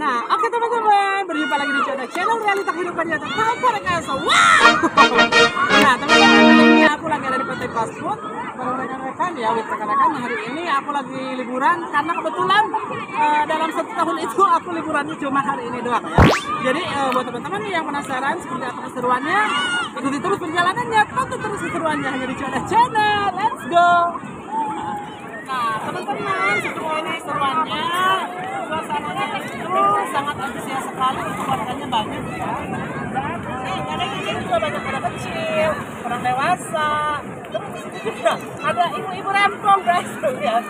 Nah, oke teman-teman, berjumpa lagi di channel Realita Kehidupan Nyata tanpa rekayasa. Wow! Nah, teman-teman, kali ini aku lagi ada di PT Fast Food bareng rekan-rekan ya, rekan-rekan. Hari ini aku lagi liburan karena kebetulan dalam 1 tahun itu aku liburannya cuma hari ini doang ya. Jadi buat teman-teman yang penasaran seperti apa keseruannya, ikuti terus perjalanannya, tonton terus keseruannya hanya di channel. Let's go! Nah, teman-teman, setelah ini seruannya, suasananya itu sangat antusias sekali, untuk warganya banyak ya. Dan ada yang juga banyak anak kecil, orang dewasa. Terus di situ juga ada ibu-ibu rempong, guys. Lihat.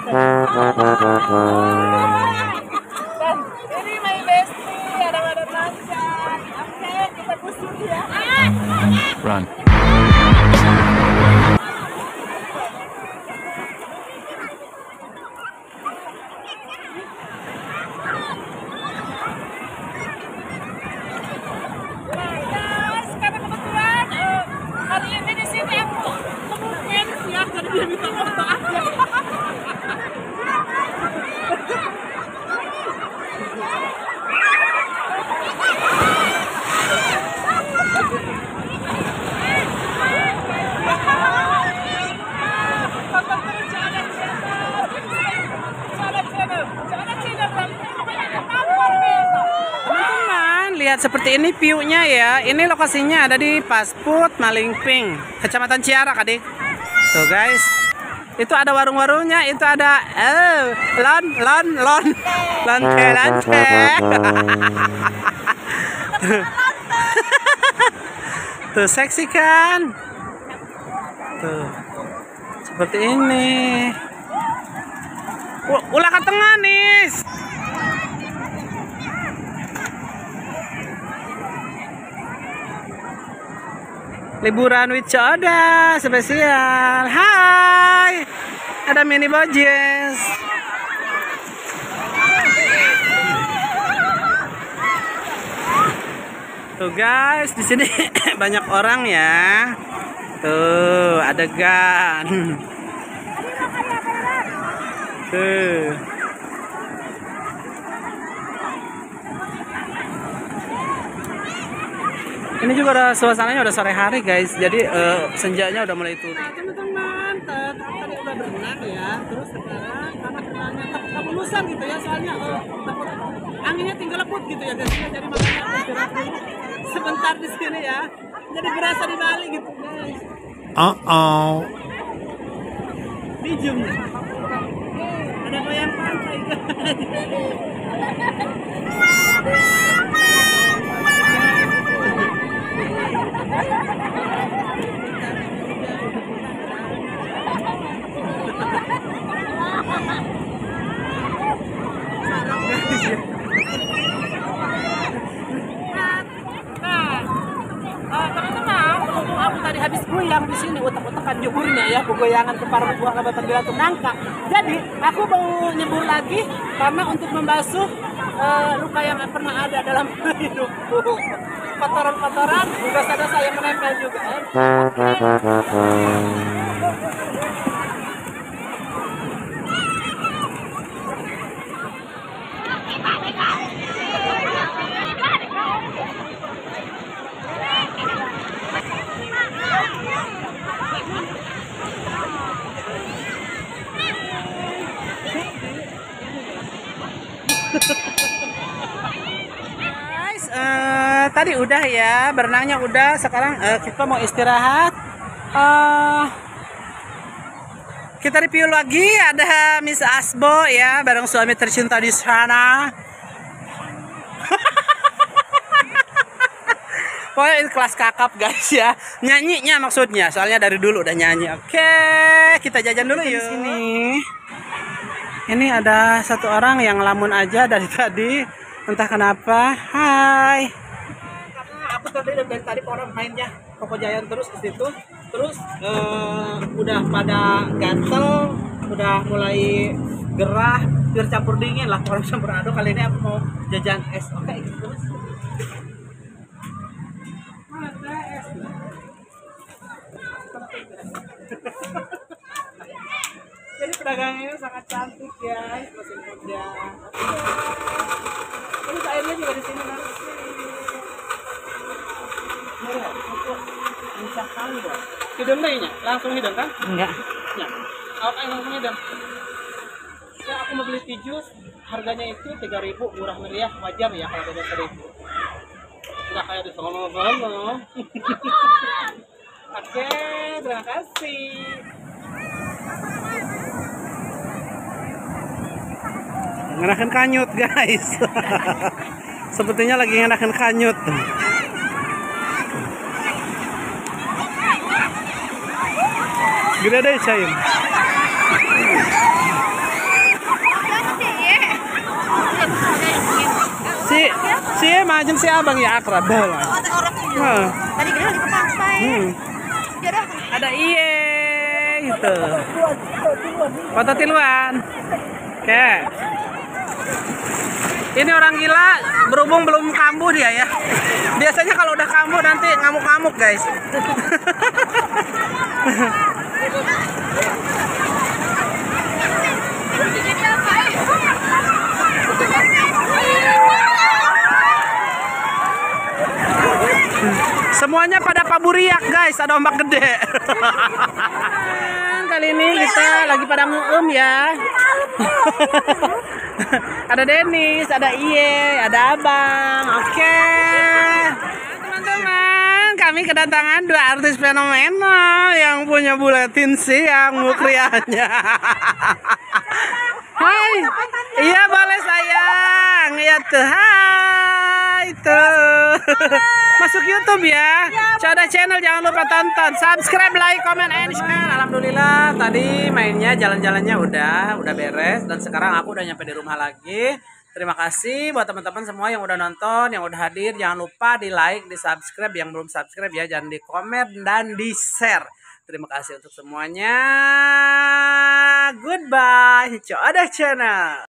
Dan ini my bestie, ada Nanda. Oke, kita kusut ya. Run. Dia minta foto aja. Teman-teman, lihat seperti ini view-nya ya. Ini lokasinya ada di Fast Food Malingping, Kecamatan Ciarak, adik. Tuh guys, itu ada warung-warungnya, itu ada lante. Tuh seksi kan? Tuh seperti ini. Ulah ke tengah nih. Liburan with Coda spesial. Hai, ada mini bojes. Tuh guys, di sini banyak orang ya. Tuh adegan. Tuh. Ini juga udah suasananya udah sore hari guys, jadi senjanya udah mulai turun. Nah, teman-teman, tadi udah berenang ya, terus sekarang karena berenangnya kemunusan gitu ya, soalnya takut anginnya tinggal leput gitu ya guys, jadi makanya aku istirahat dulu sebentar di sini ya, jadi berasa di Bali gitu guys. Bijum, ada goyang pantai guys. Habis goyang di sini utak-utakan nyeburnya ya, goyangan ke para buah nabatan belatung nangka. Jadi aku mau nyebur lagi karena untuk membasuh luka yang pernah ada dalam hidupku. Kotoran-kotoran, dosa-dosa yang menempel juga. Guys, tadi udah ya, berenangnya udah. Sekarang kita mau istirahat. Kita review lagi, ada Miss Asbo ya, bareng suami tercinta di sana. Pokoknya ini kelas kakap guys ya, nyanyinya maksudnya, soalnya dari dulu udah nyanyi. Oke, kita jajan dulu yuk. Di sini. Ini ada satu orang yang lamun aja dari tadi, entah kenapa. Hai. Karena aku dari tadi orang mainnya Koko Jayan terus ke situ, terus udah pada gatel, udah mulai gerah, biar campur dingin lah, orang campur aduk. Kali ini aku mau jajan es. Oke, gitu terus. Mana es? Jadi pedagangnya sangat cantik ya, mesin muda. Terus airnya di sini nanti. Bisa kali dong. Hidung deh nya, langsung hidung kan? Enggak. Ya. Apa yang langsung hidung? Ya aku mau beli tijus, harganya itu 3.000, murah meriah, wajar ya kalau 3.000. Nggak kayak di sono-sono. Oke, terima kasih. Ngenakan kanyut guys. Sepertinya lagi ngenakan kanyut. Gede deh cair. Si majem si abang ya akrab dah lah. Tadi kita lagi pakai. Ada iye gitu. Foto tiluan. Oke. Ini orang gila, berhubung belum kambuh dia ya. Biasanya kalau udah kambuh nanti ngamuk-ngamuk guys. Semuanya pada paburiak guys, ada ombak gede. Kali ini kita lagi pada nguem ya. Ada Denis, ada Iye, ada Abang. Oke. Teman-teman, kami kedatangan dua artis fenomenal yang punya buletin siang mukrianya. Hai. Iya boleh sayang. Iya tuh. Hai tuh. Masuk YouTube ya. Coda channel jangan lupa tonton, subscribe, like, comment, and share. Alhamdulillah tadi mainnya jalan-jalannya udah beres dan sekarang aku udah nyampe di rumah lagi. Terima kasih buat teman-teman semua yang udah nonton, yang udah hadir. Jangan lupa di like, di subscribe, yang belum subscribe ya jangan di komen dan di share. Terima kasih untuk semuanya. Goodbye. Coda channel.